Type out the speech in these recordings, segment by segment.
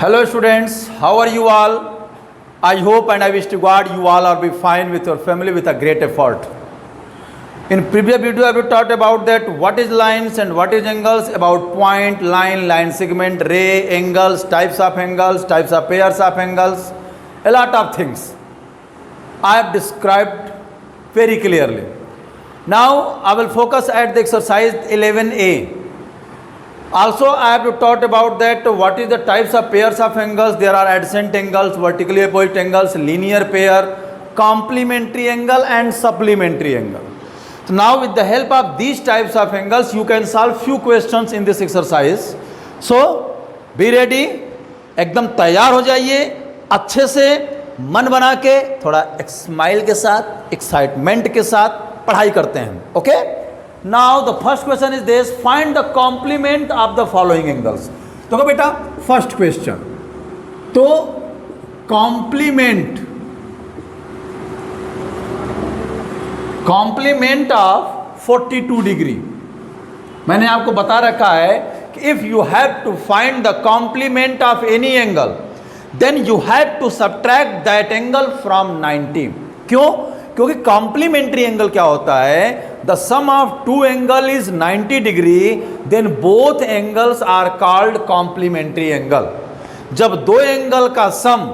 Hello students, how are you all? I hope and I wish to God you all are be fine with your family with a great effort. In previous video I have talked about that what is lines and what is angles, about point, line segment, ray, angles, types of pairs of angles, a lot of things I have described very clearly. Now I will focus at the exercise 11a. Also I have to talk about that what is the types of pairs of angles. There are adjacent angles, vertically opposite angles, linear pair, complementary angle and supplementary angle. So now with the help of these types of angles you can solve few questions in this exercise. So be ready, एकदम तैयार हो जाइए, अच्छे से मन बना के थोड़ा स्माइल के साथ, एक्साइटमेंट के साथ पढ़ाई करते हैं. Okay, now the first question is this, find the complement of the following angles. तो बेटा फर्स्ट क्वेश्चन, तो कॉम्प्लीमेंट ऑफ 42 डिग्री. मैंने आपको बता रखा है कि if you have to find the complement of any angle then you have to subtract that angle from 90. क्यों? क्योंकि कॉम्प्लीमेंट्री एंगल क्या होता है, the sum of two angle is 90 degree, then both angles are called complementary angle. जब दो angle का sum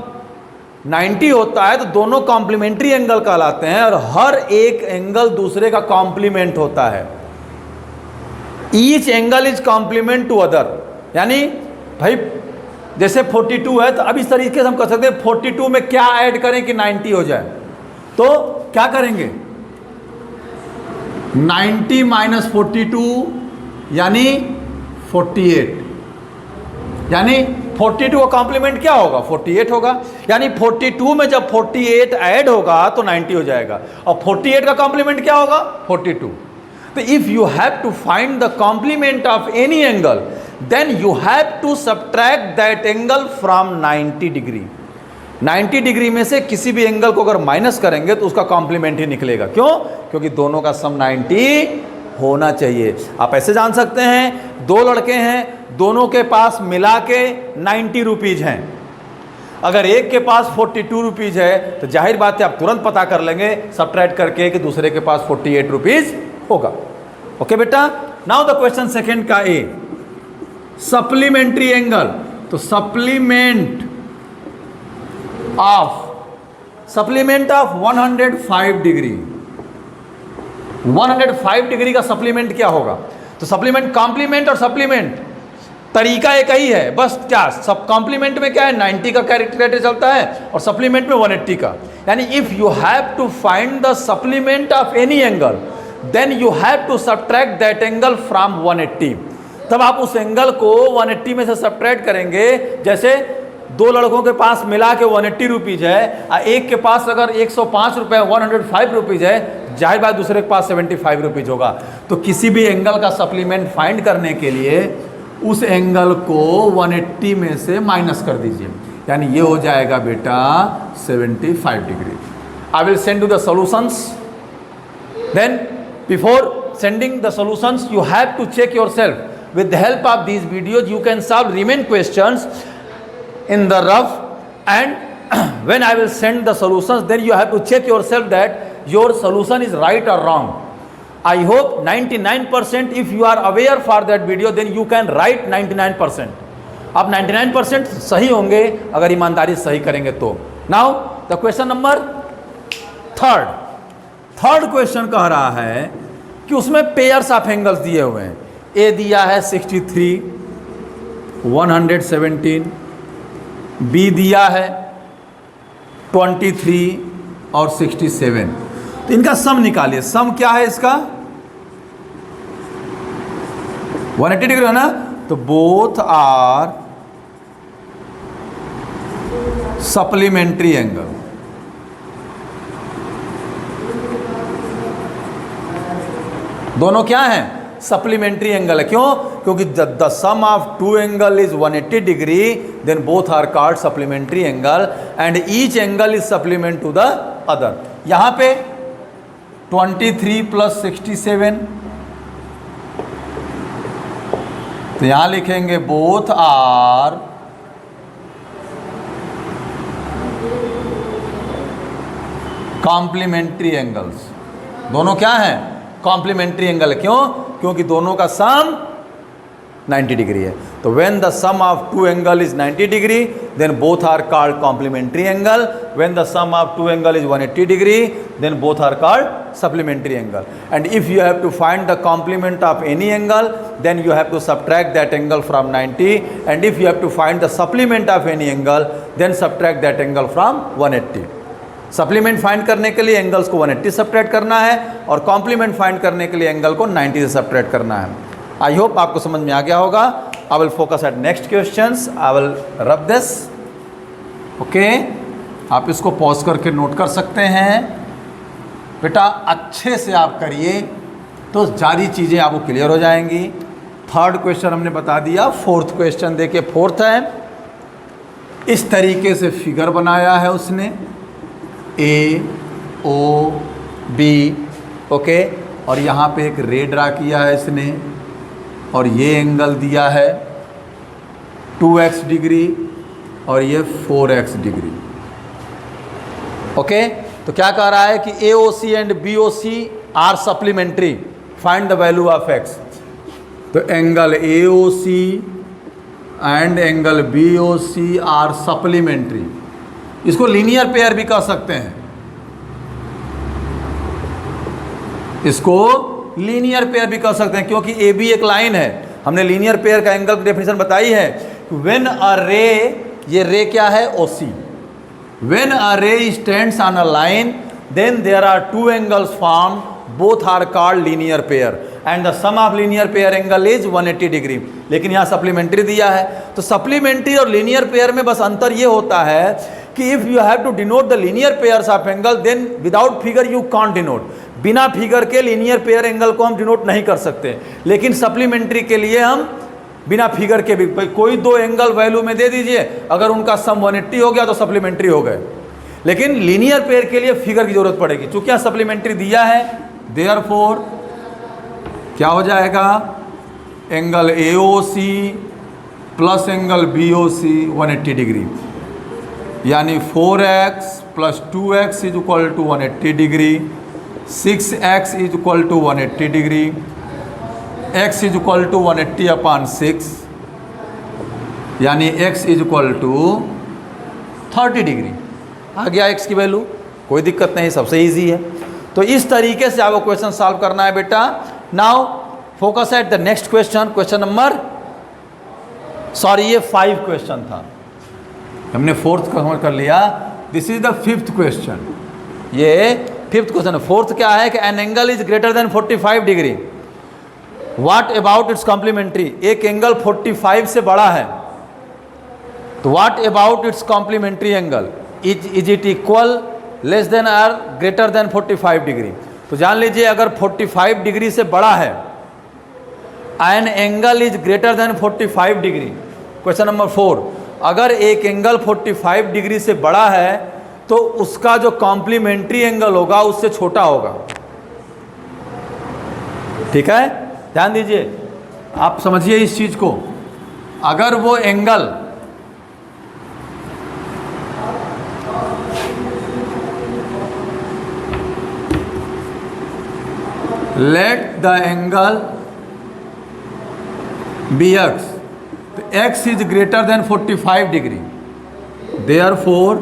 90 होता है तो दोनों कॉम्प्लीमेंट्री एंगल कहलाते हैं और हर एक एंगल दूसरे का कॉम्प्लीमेंट होता है. Each angle is complement to other. यानी भाई जैसे 42 है तो अब इस तरीके से हम कर सकते हैं 42 में क्या ऐड करें कि 90 हो जाए. तो क्या करेंगे, 90 माइनस 42 यानी 48, यानी 42 का कॉम्प्लीमेंट क्या होगा, 48 होगा. यानी 42 में जब 48 ऐड होगा तो 90 हो जाएगा और 48 का कॉम्प्लीमेंट क्या होगा, 42. तो if you have to find the complement of any angle then you have to subtract that angle from 90 degree. 90 degree में से किसी भी एंगल को अगर माइनस करेंगे तो उसका कॉम्प्लीमेंट ही निकलेगा. क्यों? क्योंकि दोनों का सम 90 होना चाहिए. आप ऐसे जान सकते हैं, दो लड़के हैं, दोनों के पास मिला के 90 रुपीज़ हैं. अगर एक के पास 42 रुपीज़ है तो जाहिर बात है आप तुरंत पता कर लेंगे सब्ट्रैक्ट करके कि दूसरे के पास 48 रुपीज़ होगा. ओके बेटा, नाउ द क्वेश्चन सेकेंड का ए, सप्लीमेंट्री एंगल. तो सप्लीमेंट ऑफ 105 डिग्री, 105 डिग्री का सप्लीमेंट क्या होगा. तो सप्लीमेंट, कॉम्प्लीमेंट और सप्लीमेंट तरीका एक ही है, बस क्या सब कॉम्प्लीमेंट में क्या है 90 का कैरेक्टर चलता है और सप्लीमेंट में 180 का. यानी if you have to find the supplement of any angle then you have to subtract that angle from 180. तब आप उस एंगल को 180 में से सब्ट्रैक्ट करेंगे. जैसे दो लड़कों के पास मिला के 180 रुपीज़ है और एक के पास अगर 105 रुपये 105 रुपीज़ है, जाहिर बात दूसरे के पास 75 रुपीज़ होगा. तो किसी भी एंगल का सप्लीमेंट फाइंड करने के लिए उस एंगल को 180 में से माइनस कर दीजिए, यानी ये हो जाएगा बेटा 75 degree. I will send to the solutions. Then before sending the solutions you have to check yourself. With the help of these videos you can solve remaining questions in the rough, and when I will send the solutions then you have to check yourself that your solution is right or wrong. I hope 99% if you are aware for that video then you can write 99%. आप 99% सही होंगे अगर ईमानदारी सही करेंगे तो. Now the question number third question कह रहा है कि उसमें पेयर्स ऑफ एंगल्स दिए हुए हैं. ए दिया है 63, 117, बी दिया है 23 और 67. तो इनका सम निकालिए. सम क्या है इसका, 180 डिग्री है ना, तो बोथ आर सप्लीमेंट्री एंगल. दोनों क्या हैं, सप्लीमेंट्री एंगल है. क्यों? क्योंकि the sum of two angle is 180 degree then both are called supplementary angle and each angle is supplement to the other. यहाँ पे 23 प्लस 67, तो यहाँ लिखेंगे बोथ आर कॉम्प्लीमेंट्री एंगल्स, दोनों क्या हैं? Complementary angle. क्यों? क्योंकि दोनों का सम 90 डिग्री है। तो when the sum of two angle is 90 degree then both are called complementary angle. When the sum of two angle is 180 degree then both are called supplementary angle. And if you have to find the complement of any angle then you have to subtract that angle from 90 and if you have to find the supplement of any angle then subtract that angle from 180। Supplement find करने के लिए angles को 180 subtract करना है और complement find करने के लिए एंगल को 90 से सब्ट्रैक्ट करना है। आई होप आपको समझ में आ गया होगा। I will focus at next questions. I will rub this. Okay, आप इसको पॉज करके नोट कर सकते हैं। बेटा अच्छे से आप करिए तो सारी चीज़ें आपको क्लियर हो जाएंगी। थर्ड क्वेश्चन हमने बता दिया। फोर्थ क्वेश्चन देखिए, फोर्थ है, इस तरीके से फिगर बनाया है उसने ए ओ बी, ओके, और यहाँ पे एक रे ड्रा किया है इसने और ये एंगल दिया है 2x डिग्री और ये 4x डिग्री। ओके, तो क्या कह रहा है कि AOC and BOC are supplementary, find the value of x। तो angle AOC and angle BOC are supplementary. इसको लीनियर पेयर भी कह सकते हैं, इसको लीनियर पेयर भी कह सकते हैं क्योंकि ए बी एक लाइन है। हमने लीनियर पेयर का एंगल की डेफिनेशन बताई है। व्हेन अ रे, ये रे क्या है? OC। When a ray stands on a line then there are two angles form, both are called linear pair and the sum of linear pair angle is 180 degree. लेकिन यहाँ supplementary दिया है। तो सप्लीमेंट्री और लीनियर पेयर में बस अंतर ये होता है कि if you have to denote the linear pairs of angle then without figure you can't denote. बिना फिगर के लीनियर पेयर एंगल को हम डिनोट नहीं कर सकते, लेकिन सप्लीमेंट्री के लिए हम बिना फिगर के भी कोई दो एंगल वैल्यू में दे दीजिए, अगर उनका सम 180 हो गया तो सप्लीमेंट्री हो गए। लेकिन लीनियर पेयर के लिए फिगर की जरूरत पड़ेगी। चूंकि यहाँ सप्लीमेंट्री दिया है देयरफॉर क्या हो जाएगा? Angle AOC plus angle BOC 180 degree, यानी 4x plus 2x is equal to 180 degree, 6x is equal to 180 degree, x is equal to 180 upon 6, यानी x is equal to 30 degree. आ गया x की वैल्यू, कोई दिक्कत नहीं, सबसे इजी है। तो इस तरीके से आपको क्वेश्चन सॉल्व करना है बेटा। Now focus at the next question, question number, sorry ये 5 क्वेश्चन था, हमने फोर्थ कवर कर लिया। This is the 5th question, ये 5th क्वेश्चन है। फोर्थ क्या है कि an angle is greater than 45 degree, what about its complementary. एक एंगल 45 से बड़ा है तो what about its complementary angle, is it equal, less than और ग्रेटर देन 45 डिग्री। तो जान लीजिए अगर 45 डिग्री से बड़ा है, an angle is greater than 45 degree. Question number 4, अगर एक एंगल 45 डिग्री से बड़ा है तो उसका जो कॉम्प्लीमेंट्री एंगल होगा उससे छोटा होगा। ठीक है, ध्यान दीजिए, आप समझिए इस चीज को। अगर वो angle let the angle be x, तो x is greater than 45 degree, therefore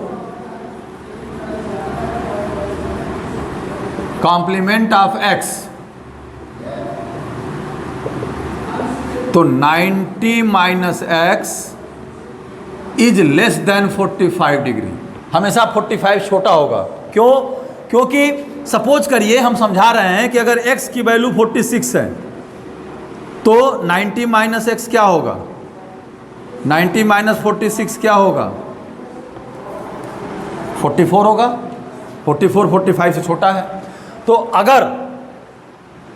complement of x, तो 90 minus x is less than 45 degree. हमेशा 45 छोटा होगा। क्यों? क्योंकि सपोज करिए हम समझा रहे हैं कि अगर x की वैल्यू 46 है तो 90 माइनस एक्स क्या होगा? 90 माइनस 46 क्या होगा? 44 होगा। 44 45 से छोटा है। तो अगर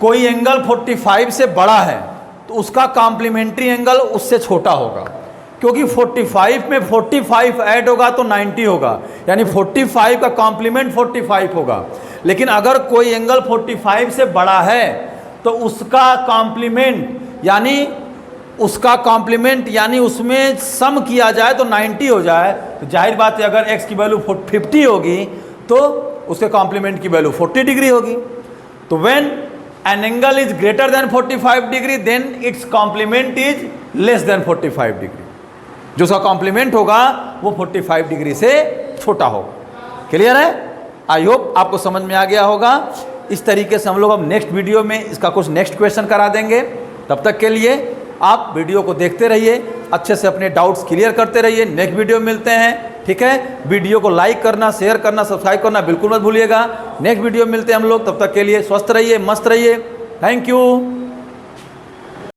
कोई एंगल 45 से बड़ा है तो उसका कॉम्प्लीमेंट्री एंगल उससे छोटा होगा, क्योंकि 45 में 45 ऐड होगा तो 90 होगा, यानी 45 का कॉम्प्लीमेंट 45 होगा। लेकिन अगर कोई एंगल 45 से बड़ा है तो उसका कॉम्प्लीमेंट यानी उसमें सम किया जाए तो 90 हो जाए। तो जाहिर बात है अगर x की वैल्यू 50 होगी तो उसके कॉम्प्लीमेंट की वैल्यू 40 डिग्री होगी। तो when an angle is greater than 45 degree then its complement is less than 45 degree. जो उसका कॉम्प्लीमेंट होगा वो 45 डिग्री से छोटा होगा। क्लियर है? आई होप आपको समझ में आ गया होगा। इस तरीके से हम लोग अब नेक्स्ट वीडियो में इसका कुछ नेक्स्ट क्वेश्चन करा देंगे। तब तक के लिए आप वीडियो को देखते रहिए, अच्छे से अपने डाउट्स क्लियर करते रहिए। नेक्स्ट वीडियो में मिलते हैं, ठीक है? वीडियो को लाइक करना, शेयर करना, सब्सक्राइब करना बिल्कुल मत भूलिएगा। नेक्स्ट वीडियो में मिलते हैं हम लोग, तब तक के लिए स्वस्थ रहिए, मस्त रहिए। Thank you.